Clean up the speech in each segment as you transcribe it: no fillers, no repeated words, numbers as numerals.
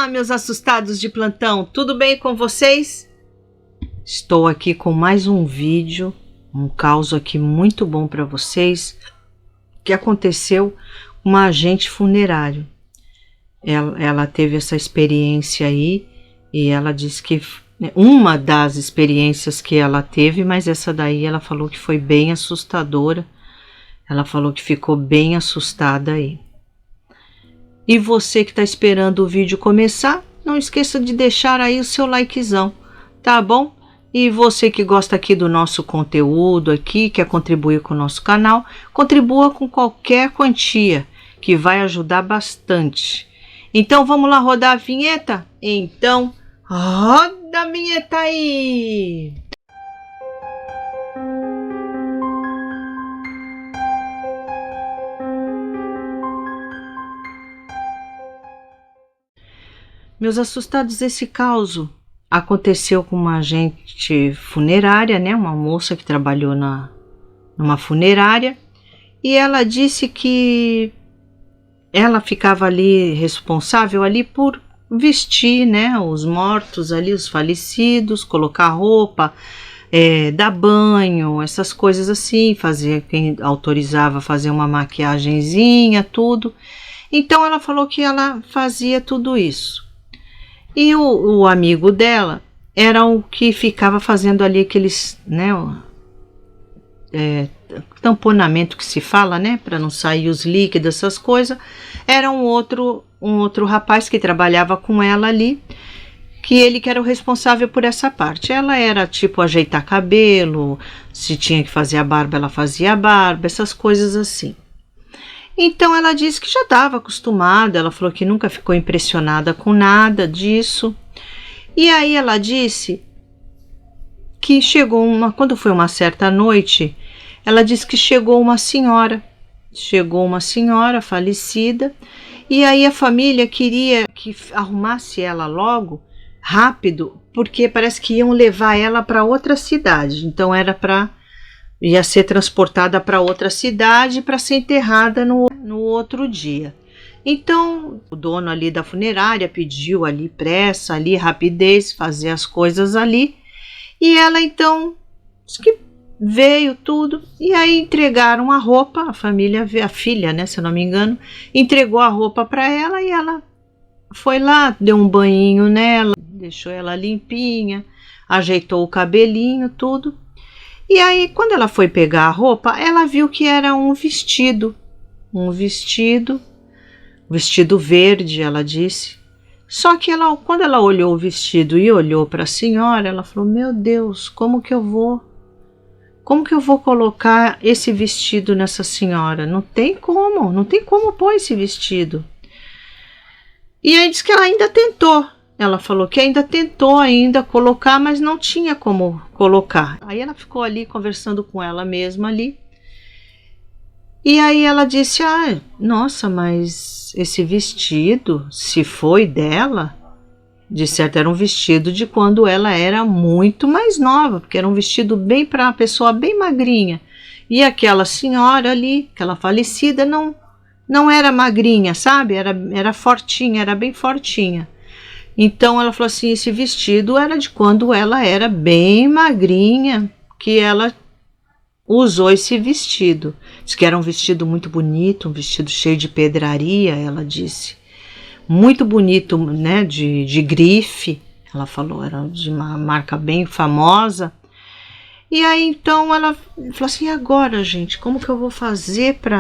Olá, meus assustados de plantão, tudo bem com vocês? Estou aqui com mais um vídeo, um caso aqui muito bom para vocês, que aconteceu com uma agente funerário. Ela teve essa experiência aí e ela disse que uma das experiências que ela teve, mas essa daí ela falou que foi bem assustadora. Ela falou que ficou bem assustada aí. E você que está esperando o vídeo começar, não esqueça de deixar aí o seu likezão, tá bom? E você que gosta aqui do nosso conteúdo aqui, quer contribuir com o nosso canal, contribua com qualquer quantia, que vai ajudar bastante. Então vamos lá rodar a vinheta? Então roda a vinheta aí! Meus assustados, esse caso aconteceu com uma agente funerária, né? Uma moça que trabalhou numa funerária, e ela disse que ela ficava ali responsável ali por vestir, né? Os mortos ali, os falecidos, colocar roupa, dar banho, essas coisas assim, fazer, quem autorizava fazer uma maquiagenzinha, tudo. Então ela falou que ela fazia tudo isso. E o amigo dela era o que ficava fazendo ali aqueles, né, tamponamento que se fala, né, para não sair os líquidos, essas coisas. Era um outro rapaz que trabalhava com ela ali, que ele que era o responsável por essa parte. Ela era tipo ajeitar cabelo, se tinha que fazer a barba, ela fazia a barba, essas coisas assim. Então ela disse que já estava acostumada, ela falou que nunca ficou impressionada com nada disso. E aí ela disse que quando foi uma certa noite, ela disse que chegou uma senhora falecida, e aí a família queria que arrumasse ela logo, rápido, porque parece que iam levar ela para outra cidade, então ia ser transportada para outra cidade para ser enterrada no outro dia. Então o dono ali da funerária pediu ali pressa, ali rapidez, fazer as coisas ali, e ela então disse que veio tudo, e aí entregaram a roupa, a filha, né, se eu não me engano, entregou a roupa para ela, e ela foi lá, deu um banhinho nela, deixou ela limpinha, ajeitou o cabelinho, tudo. E aí, quando ela foi pegar a roupa, ela viu que era um vestido verde, ela disse. Só que quando ela olhou o vestido e olhou para a senhora, ela falou: meu Deus, como que eu vou colocar esse vestido nessa senhora? Não tem como pôr esse vestido. E aí disse que ela ainda tentou. Ela falou que ainda tentou colocar, mas não tinha como colocar. Aí ela ficou ali conversando com ela mesma ali. E aí ela disse: nossa, mas esse vestido, se foi dela, de certo era um vestido de quando ela era muito mais nova, porque era um vestido bem para uma pessoa bem magrinha. E aquela senhora ali, aquela falecida, não era magrinha, sabe? Era fortinha, era bem fortinha. Então ela falou assim, esse vestido era de quando ela era bem magrinha, que ela usou esse vestido. Diz que era um vestido muito bonito, um vestido cheio de pedraria, ela disse. Muito bonito, né, de grife, ela falou, era de uma marca bem famosa. E aí então ela falou assim, agora gente, como que eu vou fazer para...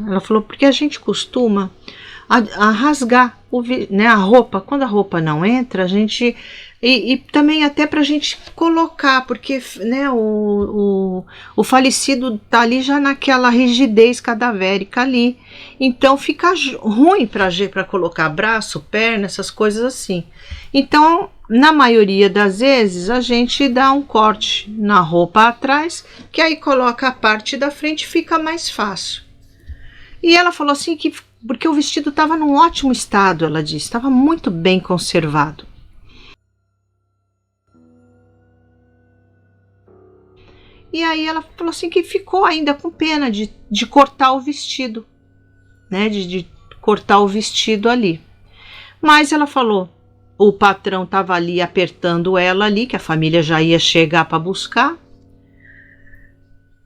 Ela falou, porque a gente costuma a rasgar né, a roupa, quando a roupa não entra, a gente, e também até para a gente colocar, porque né, o falecido tá ali já naquela rigidez cadavérica ali, então fica ruim para colocar braço, perna, essas coisas assim. Então, na maioria das vezes, a gente dá um corte na roupa atrás, que aí coloca a parte da frente e fica mais fácil. E ela falou assim que porque o vestido estava num ótimo estado, ela disse, estava muito bem conservado. E aí ela falou assim que ficou ainda com pena de cortar o vestido, né, de cortar o vestido ali. Mas ela falou, o patrão estava ali apertando ela ali, que a família já ia chegar para buscar.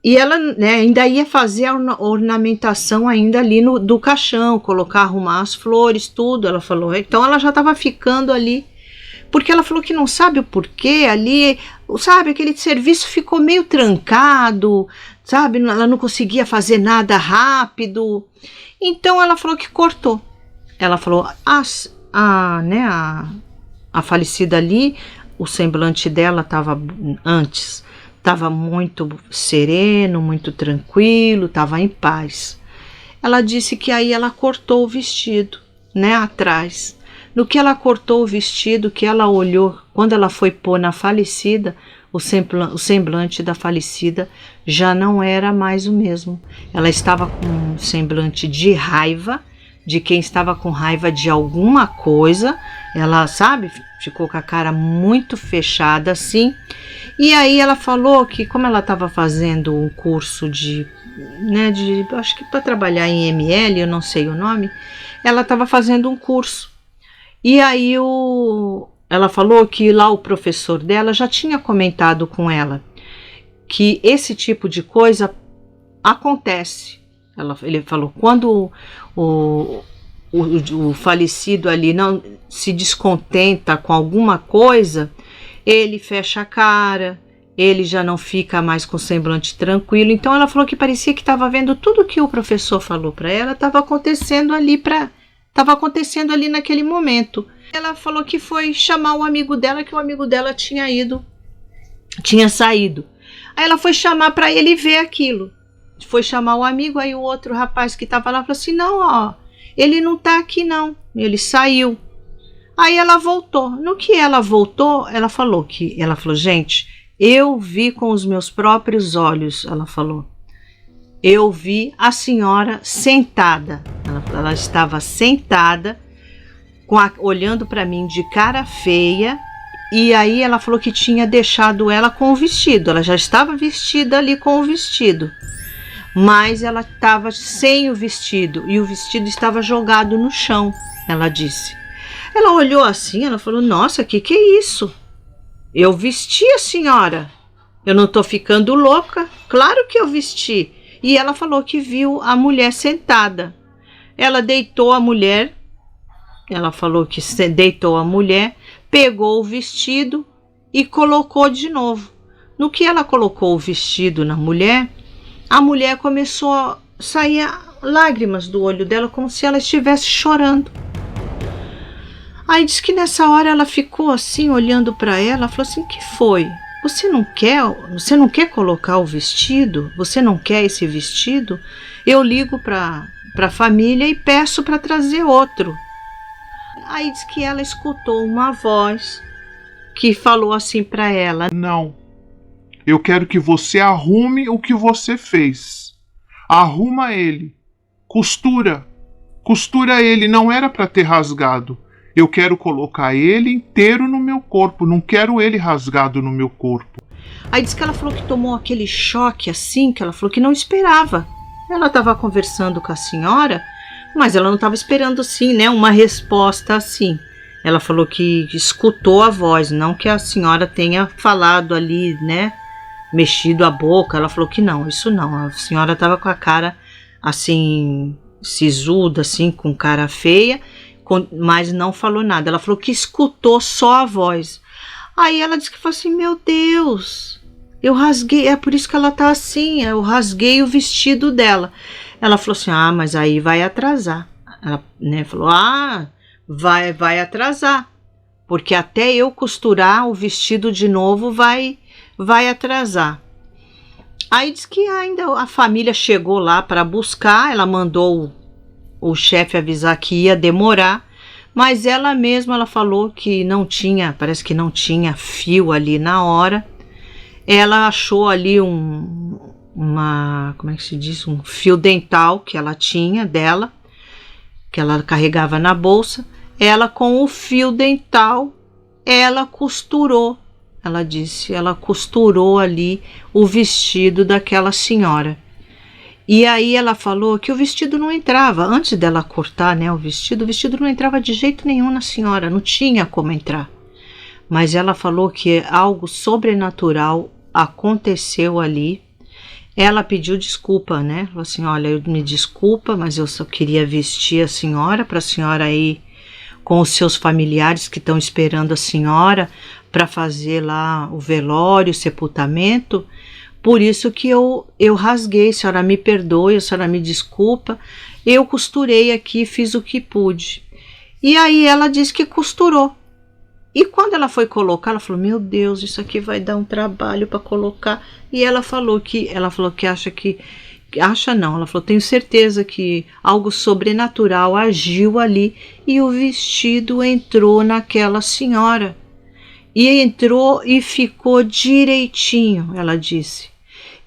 E ela, né, ainda ia fazer a ornamentação ainda ali do caixão, arrumar as flores, tudo. Ela falou, então ela já estava ficando ali, porque ela falou que não sabe o porquê ali, sabe, aquele serviço ficou meio trancado, sabe, ela não conseguia fazer nada rápido. Então ela falou que cortou. Ela falou, a falecida ali, o semblante dela estava antes. Estava muito sereno, muito tranquilo, estava em paz. Ela disse que aí ela cortou o vestido, né, atrás. No que ela cortou o vestido, que ela olhou, quando ela foi pôr na falecida, o semblante da falecida já não era mais o mesmo. Ela estava com um semblante de raiva, de quem estava com raiva de alguma coisa. Ela, sabe, ficou com a cara muito fechada assim. E aí ela falou que, como ela estava fazendo um curso acho que para trabalhar em ML, eu não sei o nome, ela estava fazendo um curso. E aí ela falou que lá o professor dela já tinha comentado com ela que esse tipo de acontece. Ele falou, quando o falecido ali não se descontenta com alguma coisa, ele fecha a cara, ele já não fica mais com semblante tranquilo. Então ela falou que parecia que estava vendo tudo que o professor falou para ela, estava acontecendo ali naquele momento. Ela falou que foi chamar o amigo dela, que o amigo dela tinha saído. Aí ela foi chamar para ele ver aquilo. Foi chamar o amigo, aí o outro rapaz que estava lá falou assim, não, ó, ele não está aqui não, ele saiu. Aí ela voltou. No que ela voltou, ela falou, gente, eu vi com os meus próprios olhos, ela falou. Eu vi a senhora sentada. Ela estava sentada, olhando para mim de cara feia. E aí ela falou que tinha deixado ela com o vestido. Ela já estava vestida ali com o vestido. Mas ela estava sem o vestido. E o vestido estava jogado no chão, ela disse. Ela olhou assim, ela falou, nossa, que é isso? Eu vesti a senhora. Eu não estou ficando louca? Claro que eu vesti. E ela falou que viu a mulher sentada. Ela deitou a mulher. Ela falou que deitou a mulher, pegou o vestido e colocou de novo. No que ela colocou o vestido na mulher, a mulher começou a sair lágrimas do olho dela, como se ela estivesse chorando. Aí diz que nessa hora ela ficou assim, olhando para ela, falou assim, que foi? Você não quer colocar o vestido? Você não quer esse vestido? Eu ligo para a família e peço para trazer outro. Aí diz que ela escutou uma voz que falou assim para ela, não, eu quero que você arrume o que você fez. Arruma ele, costura ele, não era para ter rasgado. Eu quero colocar ele inteiro no meu corpo, não quero ele rasgado no meu corpo. Aí diz que ela falou que tomou aquele choque assim, que ela falou que não esperava. Ela estava conversando com a senhora, mas ela não estava esperando assim, né, uma resposta assim. Ela falou que escutou a voz, não que a senhora tenha falado ali, né, mexido a boca. Ela falou que não, isso não. A senhora estava com a cara assim, sisuda, assim, com cara feia, mas não falou nada. Ela falou que escutou só a voz. Aí ela disse que falou assim, meu Deus, eu rasguei, é por isso que ela tá assim, eu rasguei o vestido dela. Ela falou assim, mas aí vai atrasar. Ela, né, falou, vai atrasar, porque até eu costurar o vestido de novo vai atrasar. Aí diz que ainda a família chegou lá para buscar, ela mandou o chefe avisar que ia demorar, mas ela mesma, ela falou que não tinha, parece que não tinha fio ali na hora. Ela achou ali como é que se diz? Um fio dental que ela tinha dela, que ela carregava na bolsa. Ela, com o fio dental, ela costurou, ela disse, ela costurou ali o vestido daquela senhora. E aí ela falou que o vestido não entrava, antes dela cortar, né, o vestido não entrava de jeito nenhum na senhora, não tinha como entrar. Mas ela falou que algo sobrenatural aconteceu ali. Ela pediu desculpa, né? Falou assim, olha, eu me desculpa, mas eu só queria vestir a senhora para a senhora ir com os seus familiares que estão esperando a senhora para fazer lá o velório, o sepultamento. Por isso que eu rasguei, a senhora me perdoe, a senhora me desculpa. Eu costurei aqui, fiz o que pude. E aí ela disse que costurou. E quando ela foi colocar, ela falou, meu Deus, isso aqui vai dar um trabalho para colocar. E ela falou que ela falou, tenho certeza que algo sobrenatural agiu ali e o vestido entrou naquela senhora. E entrou e ficou direitinho, ela disse.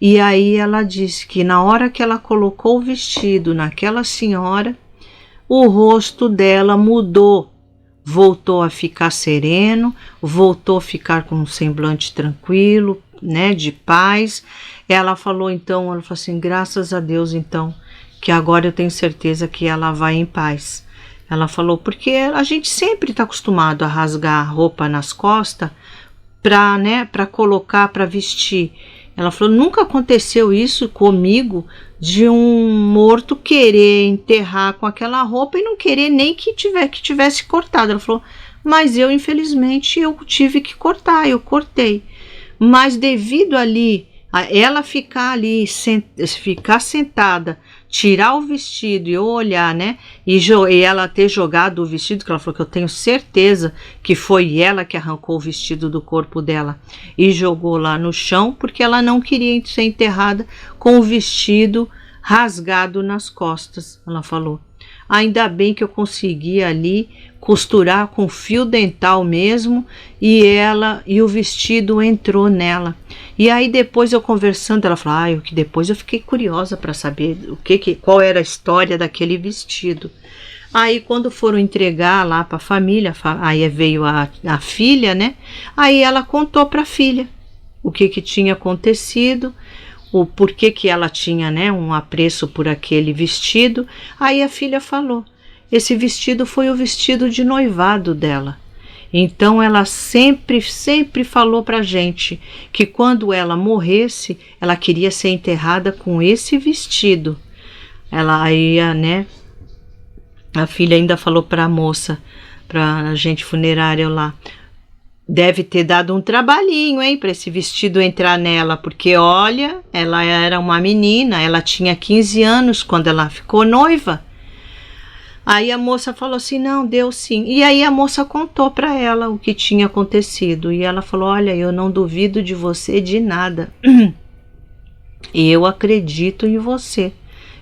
E aí ela disse que na hora que ela colocou o vestido naquela senhora, o rosto dela mudou. Voltou a ficar sereno, voltou a ficar com um semblante tranquilo, né, de paz. Ela falou assim, graças a Deus então, que agora eu tenho certeza que ela vai em paz. Ela falou, porque a gente sempre está acostumado a rasgar a roupa nas costas para colocar, para vestir. Ela falou, nunca aconteceu isso comigo, de um morto querer enterrar com aquela roupa e não querer nem que tivesse cortado. Ela falou, mas eu infelizmente eu tive que cortar, eu cortei. Mas devido ali a ela ficar ali, ficar sentada, tirar o vestido e eu olhar, né? E ela ter jogado o vestido, que ela falou que eu tenho certeza que foi ela que arrancou o vestido do corpo dela e jogou lá no chão, porque ela não queria ser enterrada com o vestido rasgado nas costas, ela falou. Ainda bem que eu consegui ali costurar com fio dental mesmo e o vestido entrou nela. E aí depois eu conversando, ela falou, depois eu fiquei curiosa para saber qual era a história daquele vestido. Aí quando foram entregar lá para a família, aí veio a filha, né? Aí ela contou para a filha o que tinha acontecido, o porquê que ela tinha, né, um apreço por aquele vestido. Aí a filha falou, esse vestido foi o vestido de noivado dela. Então ela sempre falou pra gente que quando ela morresse, ela queria ser enterrada com esse vestido. Ela ia, né, a filha ainda falou pra moça, pra agente funerária lá, deve ter dado um trabalhinho, hein, para esse vestido entrar nela, porque olha, ela era uma menina, ela tinha 15 anos quando ela ficou noiva. Aí a moça falou assim, não, deu sim. E aí a moça contou para ela o que tinha acontecido. E ela falou, olha, eu não duvido de você de nada. Eu acredito em você.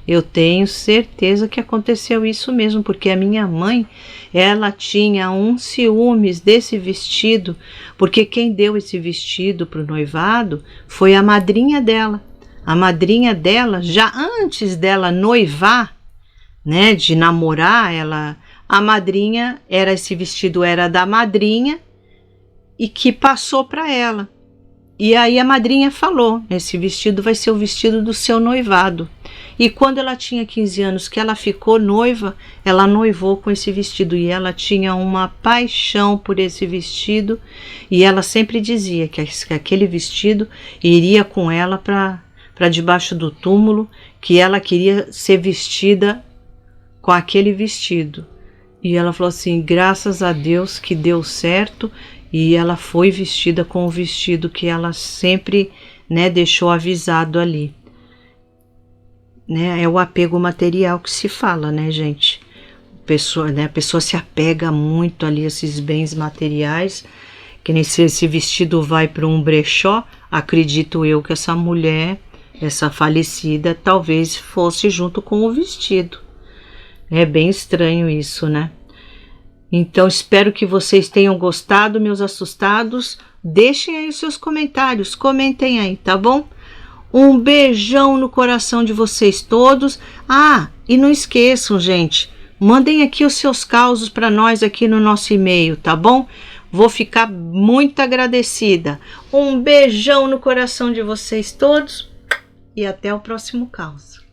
Eu tenho certeza que aconteceu isso mesmo, porque a minha mãe, ela tinha um ciúmes desse vestido, porque quem deu esse vestido para o noivado foi a madrinha dela. A madrinha dela, já antes dela noivar, né, de namorar, esse vestido era da madrinha e que passou para ela. E aí a madrinha falou, esse vestido vai ser o vestido do seu noivado. E quando ela tinha 15 anos, que ela ficou noiva, ela noivou com esse vestido. E ela tinha uma paixão por esse vestido. E ela sempre dizia que aquele vestido iria com ela para debaixo do túmulo, que ela queria ser vestida com aquele vestido. E ela falou assim, graças a Deus que deu certo. E ela foi vestida com o vestido que ela sempre, né, deixou avisado ali. Né, é o apego material que se fala, né, gente? A pessoa se apega muito ali a esses bens materiais, que nem se esse vestido vai para um brechó, acredito eu que essa mulher, essa falecida, talvez fosse junto com o vestido. É bem estranho isso, né? Então, espero que vocês tenham gostado, meus assustados. Deixem aí os seus comentários, comentem aí, tá bom? Um beijão no coração de vocês todos. E não esqueçam, gente, mandem aqui os seus causos para nós aqui no nosso e-mail, tá bom? Vou ficar muito agradecida. Um beijão no coração de vocês todos e até o próximo caos.